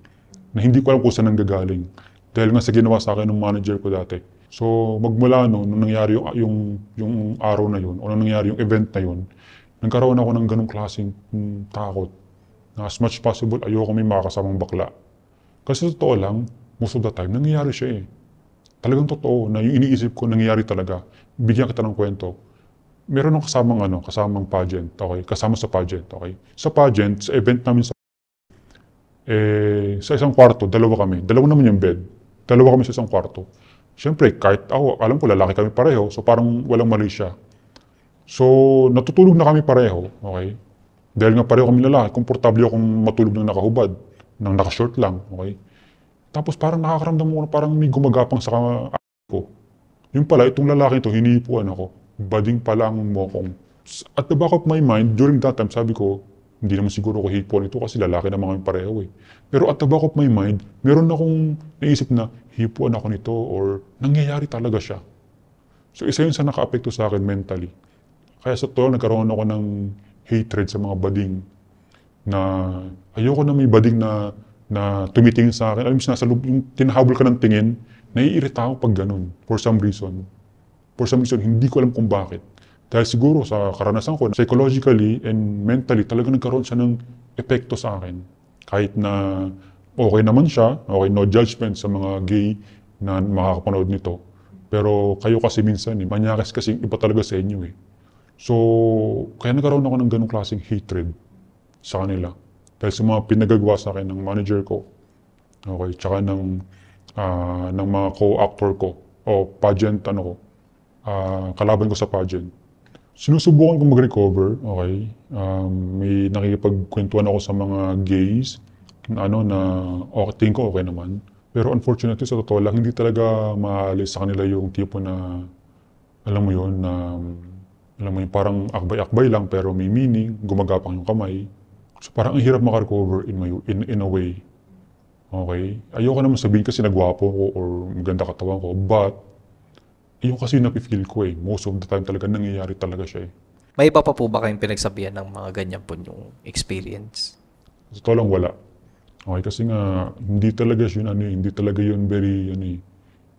na hindi ko alam kung saan nanggagaling. Dahil nga sa ginawa sa akin ng manager ko dati. So, magmula nung nangyari yung araw na yun, o nung nangyari yung event na yun, nagkaroon ako ng ganong klaseng takot. Na as much possible, ayoko may makakasamang bakla. Kasi sa totoo lang, most of the time, nangyayari siya eh. Talagang totoo na yung iniisip ko, nangyayari talaga. Bigyan kita ng kwento. Meron akong kasamang pageant, okay? Kasama sa pageant, okay? Sa pageant, sa event namin sa isang kwarto, dalawa kami. Dalawa naman yung bed. Dalawa kami sa isang kwarto. Siyempre, kahit ako, alam ko, lalaki kami pareho, so parang walang mali siya. So, natutulog na kami pareho, okay? Dahil nga pareho kami lalaki, komportable akong matulog ng nakahubad, ng nakashort lang, okay? Tapos parang nakakaramdam mo na parang may gumagapang sa ko. Yung pala, itong lalaki ito, hinihipuan ako. Bading pala ang mokong. At the back of my mind, during that time, sabi ko, hindi naman siguro ako hipuan ito kasi lalaki naman kami pareho eh. Pero at the back of my mind, meron akong naisip na hipuan ako nito or nangyayari talaga siya. So isa yun sa naka-apekto sa akin mentally. Kaya sa totoo, nagkaroon ako ng hatred sa mga bading na ayoko na may bading na tumitingin sa akin. Alam mo, yung tinahabol ka ng tingin, naiirita ako pag ganun. For some reason, hindi ko alam kung bakit. Dahil siguro sa karanasan ko, psychologically and mentally, talaga nagkaroon siya ng epekto sa akin. Kahit na okay naman siya, okay, no judgment sa mga gay na makakapanood nito. Pero kayo kasi minsan, manyakis kasi iba talaga sa inyo eh. So, kaya nagkaroon ako ng ganong klaseng hatred sa kanila. Dahil sa mga pinagagawa sa akin ng manager ko, okay, tsaka ng mga co-actor ko, o pageant, kalaban ko sa pageant. Sinusubukan ko mag-recover, okay. May nakikipagkwentuhan ako sa mga gays, na tingin ko okay naman. Pero unfortunately, sa totoo lang, hindi talaga maalis sa kanila yung tipo na, alam mo yun, parang akbay-akbay lang pero may meaning, gumagapang yung kamay. So parang ang hirap makarecover in a way. Okay? Ayoko naman sabihin kasi nagwapo ko or maganda katawan ko, but yung kasi napifeel ko eh. Most of the time talaga nangyayari talaga siya eh. May iba pa po ba kayong pinagsabihan ng mga ganyan po yung experience? Sa totoo lang wala. Okay, kasi nga hindi talaga yun very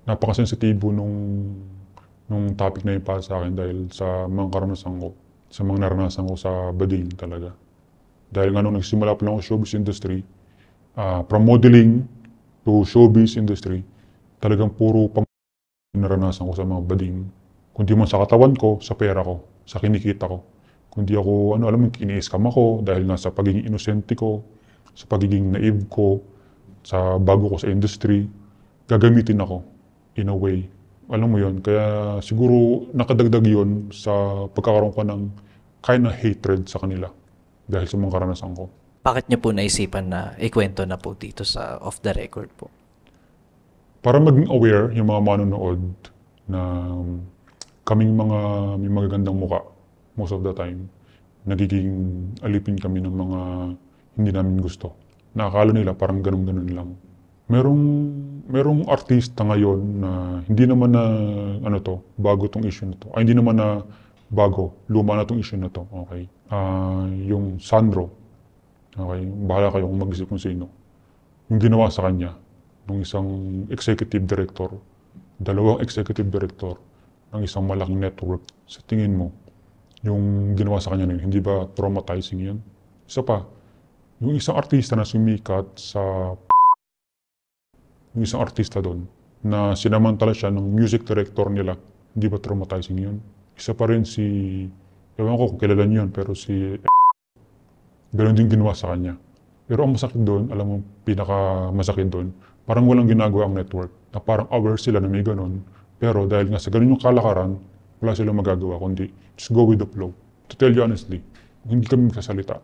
napakasensitibo nung topic na yun para sa akin dahil sa mga naranasan ko sa bading talaga. Dahil nga nung nagsimula pa lang ako sa showbiz industry, from modeling to showbiz industry, talagang puro naranasan ko sa mga bading. Kundi man sa katawan ko, sa pera ko, sa kinikita ko. Kundi ako, kini-scam ako dahil nga sa pagiging inosente ko, sa pagiging naive ko, sa bago ko sa industry, gagamitin ako in a way. Alam mo yun, kaya siguro nakadagdag yun sa pagkakaroon ko ng kind of hatred sa kanila dahil sa mga karanasan ko. Bakit niyo po naisipan na ikwento na po dito sa off the record po? Para maging aware yung mga manonood na kaming may magagandang muka most of the time, nagiging alipin kami ng mga hindi namin gusto. Nakakala nila parang ganun-ganun lang. Merong artista ngayon na hindi naman na bago tong issue na to. Ay, hindi naman na bago, luma na tong issue na to. Okay. Yung Sandro. Okay, bahala kayo kung mag-isip kung sino. Yung ginawa sa kanya, ng isang executive director, dalawang executive director ng isang malaking network. Sa tingin mo, yung ginawa sa kanya hindi ba traumatizing yan? Isa pa, yung isang artista na sumikat yung isang artista doon, na sinamantala siya ng music director nila, hindi ba traumatizing yun? Isa pa rin ewan ko kung kilala niyo yun, pero ganon din ginawa sa kanya. Pero ang masakit doon, alam mo, pinaka-masakit doon, parang walang ginagawa ang network. Na parang aware sila na may ganun. Pero dahil nga sa ganun yung kalakaran, wala silang magagawa, kundi just go with the flow. To tell you honestly, hindi kami magsasalita.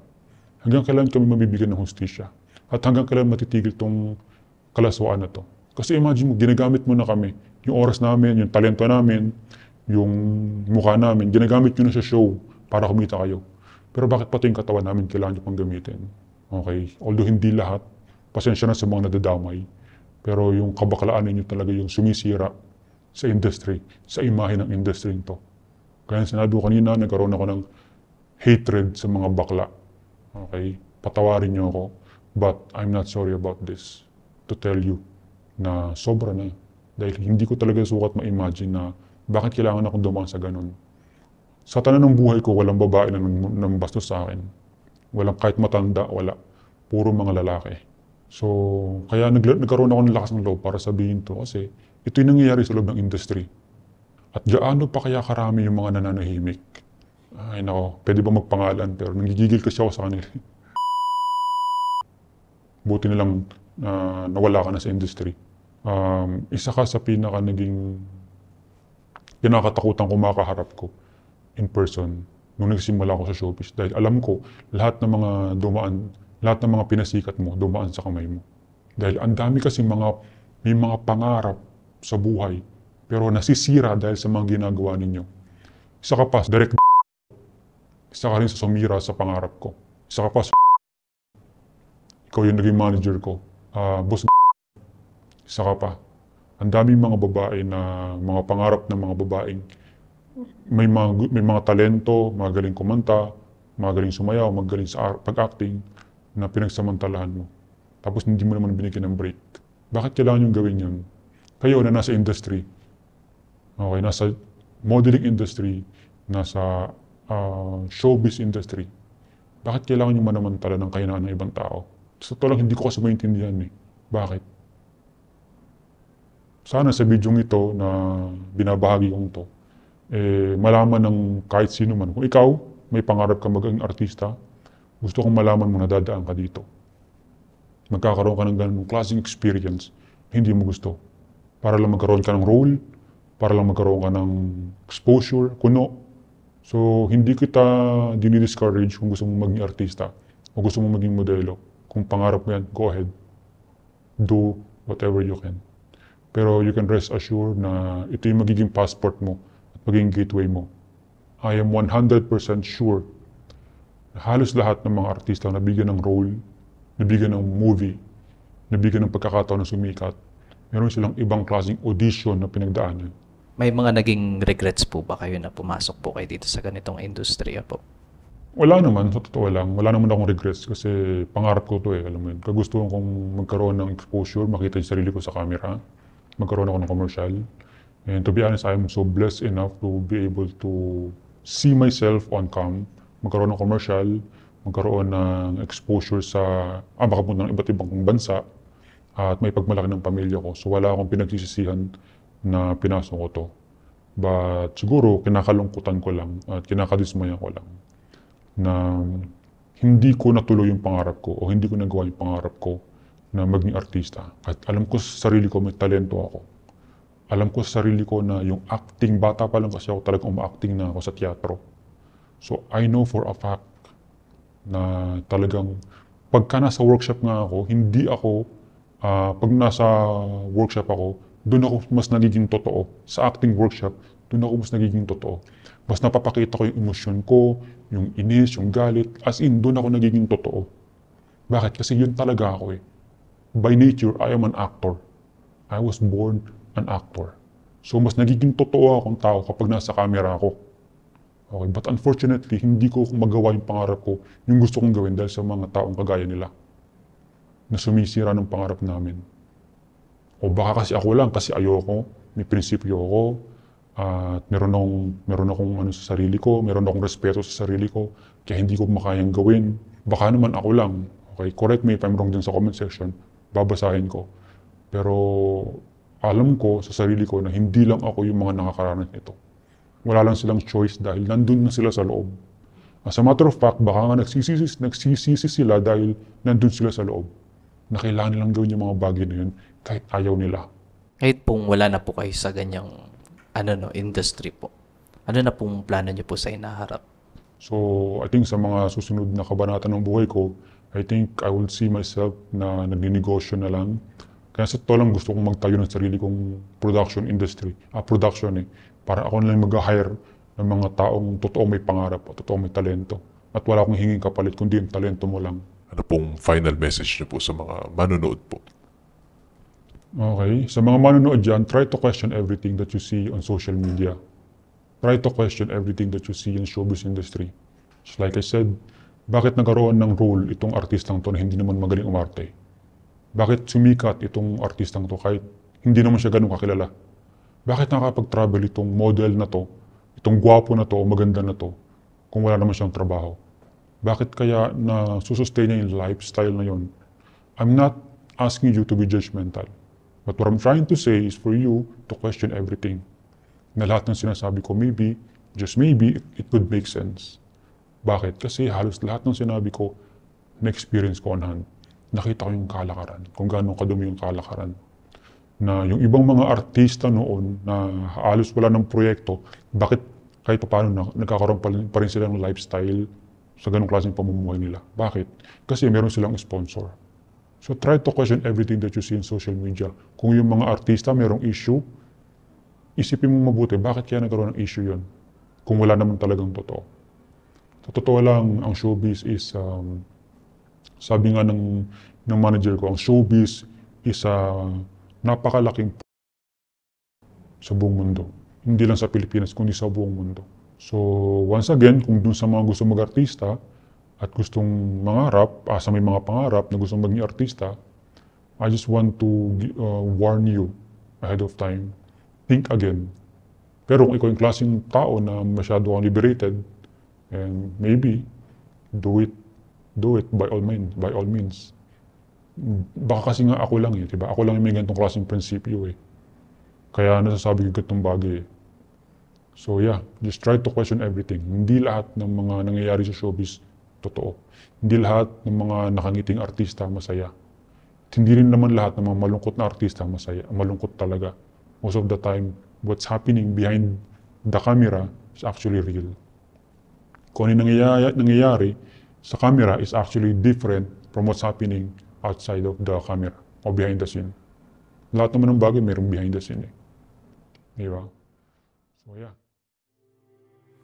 Hanggang kailan kami mabibigyan ng hustisya? At hanggang kailan matitigil tong kalaswaan na to? Kasi imagine mo, ginagamit mo na kami. Yung oras namin, yung talento namin, yung mukha namin, ginagamit nyo na sa show para kumita kayo. Pero bakit pati yung katawan namin kailangan nyo pang gamitin? Okay? Although hindi lahat, pasensya na sa mga nadadamay. Pero yung kabaklaan ninyo talaga yung sumisira sa industry, sa imahe ng industry nito. Kaya sinabi ko kanina, nagkaroon ako ng hatred sa mga bakla. Okay? Patawarin niyo ako, but I'm not sorry about this. To tell you na sobra na. Dahil hindi ko talaga sukat ma-imagine na bakit kailangan akong dumaan sa ganun. Sa tanan ng buhay ko, walang babae na nambastos sa akin. Walang kahit matanda, wala. Puro mga lalaki. So, kaya nagkaroon ako ng lakas ng loob para sabihin to kasi ito yung nangyayari sa loob ng industry. At gaano pa kaya karami yung mga nananahimik? Ay nako, pwede ba magpangalan pero nanggigigil kasi ako sa kanila. Buti na lang nawala ka na sa industry. Isa ka sa pinaka naging kinakatakutan ko makaharap ko in person nung nagsimula ako sa showbiz. Dahil alam ko lahat ng mga pinasikat mo dumaan sa kamay mo. Dahil ang dami kasi may mga pangarap sa buhay pero nasisira dahil sa mga ginagawa ninyo. Isa ka pa, direct isa ka rin sa sumira sa pangarap ko. Isa ka pa, ikaw yung naging manager ko. Boss, isa ka pa. Ang daming mga babae na, mga pangarap ng mga babaeng may mga talento, magaling kumanta, magaling sumayaw, magaling sa pag-acting na pinagsamantalahan mo. Tapos hindi mo naman binigyan ng break. Bakit kailangan yung gawin yun? Kayo na nasa industry, okay, nasa modeling industry, nasa showbiz industry, bakit kailangan yung manamantala ng kahinaan ng ibang tao? Sa totoo lang, hindi ko kasi maintindihan eh. Bakit? Sana sa video ito na binabahagi kong to, malaman ng kahit sino man. Kung ikaw, may pangarap ka maging artista, gusto kong malaman mo na dadaan ka dito. Magkakaroon ka ng ganung klaseng experience, hindi mo gusto. Para lang magkaroon ka ng role, para lang magkaroon ka ng exposure, kuno. So, hindi kita dinidiscourage kung gusto mong maging artista o gusto mong maging modelo. Kung pangarap mo yan, go ahead. Do whatever you can. Pero you can rest assured na ito yung magiging passport mo at magiging gateway mo. I am 100% sure na halos lahat ng mga artista na nabigyan ng role, nabigyan ng movie, nabigyan ng pagkakataon na sumikat, meron silang ibang klaseng audition na pinagdaanan. May mga naging regrets po ba kayo na pumasok po kayo dito sa ganitong industriya po? Wala naman, sa totoo lang. Wala naman akong regrets kasi pangarap ko to eh. Alam mo yun, kagustuhan kong magkaroon ng exposure, makita yung sarili ko sa camera, magkaroon ako ng commercial. And to be honest, I'm so blessed enough to be able to see myself on cam, magkaroon ng commercial, magkaroon ng exposure sa makapunta ng iba't ibang bansa at may pagmalaki ng pamilya ko. So wala akong pinagsisisihan na pinasok ko to. But siguro kinakalungkutan ko lang at kinakadismaya ko lang na hindi ko natuloy yung pangarap ko o hindi ko nagawa yung pangarap ko na maging artista. At alam ko sa sarili ko may talento ako. Alam ko sa sarili ko na yung acting, bata pa lang kasi ako talagang uma-acting na ako sa teatro. So I know for a fact na talagang pagka nasa workshop nga ako, hindi ako, pag nasa workshop ako, doon ako mas nagiging totoo. Sa acting workshop, doon ako mas nagiging totoo. Mas napapakita ko yung emosyon ko, yung inis, yung galit. As in, doon ako nagiging totoo. Bakit? Kasi yun talaga ako eh. By nature, I am an actor. I was born an actor. So, mas nagiging totoo akong tao kapag nasa camera ako. Okay, but unfortunately, hindi ko magawa yung pangarap ko, yung gusto kong gawin dahil sa mga taong kagaya nila na sumisira ng pangarap namin. O baka kasi ako lang, kasi ayoko, may prinsipyo ako, at meron akong ano sa sarili ko, meron akong respeto sa sarili ko, kaya hindi ko makayang gawin. Baka naman ako lang, okay, correct me if I'm wrong dyan sa comment section, babasahin ko. Pero alam ko sa sarili ko na hindi lang ako yung mga nakakaranas nito. Wala lang silang choice dahil nandun na sila sa loob. As a matter of fact, baka nga nagsisisi sila dahil nandun sila sa loob. Na kailangan nilang gawin yung mga bagay na yun kahit ayaw nila. Kahit pong wala na po kayo sa ganyang industry po. Ano na pong plano niyo po sa inaharap? So, I think sa mga susunod na kabanata ng buhay ko, I think I will see myself na nagninegosyo na lang. Kaya sa totoo lang gusto kong magtayo ng sarili kong production industry. Production Para ako na lang mag-hire ng mga taong totoo may pangarap o totoo may talento. At wala akong hinging kapalit kundi yung talento mo lang. Ano pong final message niyo po sa mga manonood po? Okay, sa mga manonood dyan, try to question everything that you see on social media. Try to question everything that you see in showbiz industry. Just like I said, bakit nagkaroon ng role itong artistang to na hindi naman magaling umarte? Bakit sumikat itong artistang to kahit hindi naman siya ganun kakilala? Bakit nakakapag-travel itong model na to, itong gwapo na to, maganda na to, kung wala naman siyang trabaho? Bakit kaya na susustain niya yung lifestyle na yun? I'm not asking you to be judgmental. But what I'm trying to say is for you to question everything. Na lahat ng sinasabi ko, maybe, just maybe, it could make sense. Bakit? Kasi halos lahat ng sinabi ko, na-experience ko on hand. Nakita ko yung kalakaran, kung gaano kadumi yung kalakaran. Na yung ibang mga artista noon na halos wala ng proyekto, bakit kahit paano nagkakaroon pa rin sila ng lifestyle sa ganong klaseng pamumuhay nila? Bakit? Kasi meron silang sponsor. So try to question everything that you see in social media. Kung yung mga artista merong issue, isipin mo mabuti, bakit kaya nagkaroon ng issue yun? Kung wala naman talagang totoo. Sa totoo lang, ang showbiz is, sabi nga ng manager ko, ang showbiz is napakalaking sa buong mundo. Hindi lang sa Pilipinas, kundi sa buong mundo. So once again, kung dun sa mga gusto mag-artista, at gustong mangarap, sa may mga pangarap na gustong maging artista, I just want to warn you ahead of time. Think again. Pero kung ikaw yung klaseng tao na masyado kang liberated, and maybe, do it by all means. Baka kasi nga ako lang diba? Ako lang yung may ganitong klaseng prinsipyo Kaya nasasabi ko ganitong bagay So yeah, just try to question everything. Hindi lahat ng mga nangyayari sa showbiz totoo. Hindi lahat ng mga nakangiting artista masaya. At hindi rin naman lahat ng mga malungkot na artista masaya. Malungkot talaga. Most of the time, what's happening behind the camera is actually real. Kung ano nangyayari sa camera is actually different from what's happening outside of the camera o behind the scene. Lahat naman ng bagay mayroong behind the scene Diba? So yeah.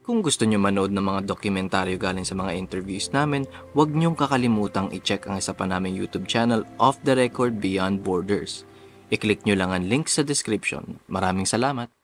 Kung gusto nyo manood ng mga dokumentaryo galing sa mga interviews namin, huwag nyong kakalimutang i-check ang isa pa naming YouTube channel, Off the Record Beyond Borders. I-click nyo lang ang link sa description. Maraming salamat!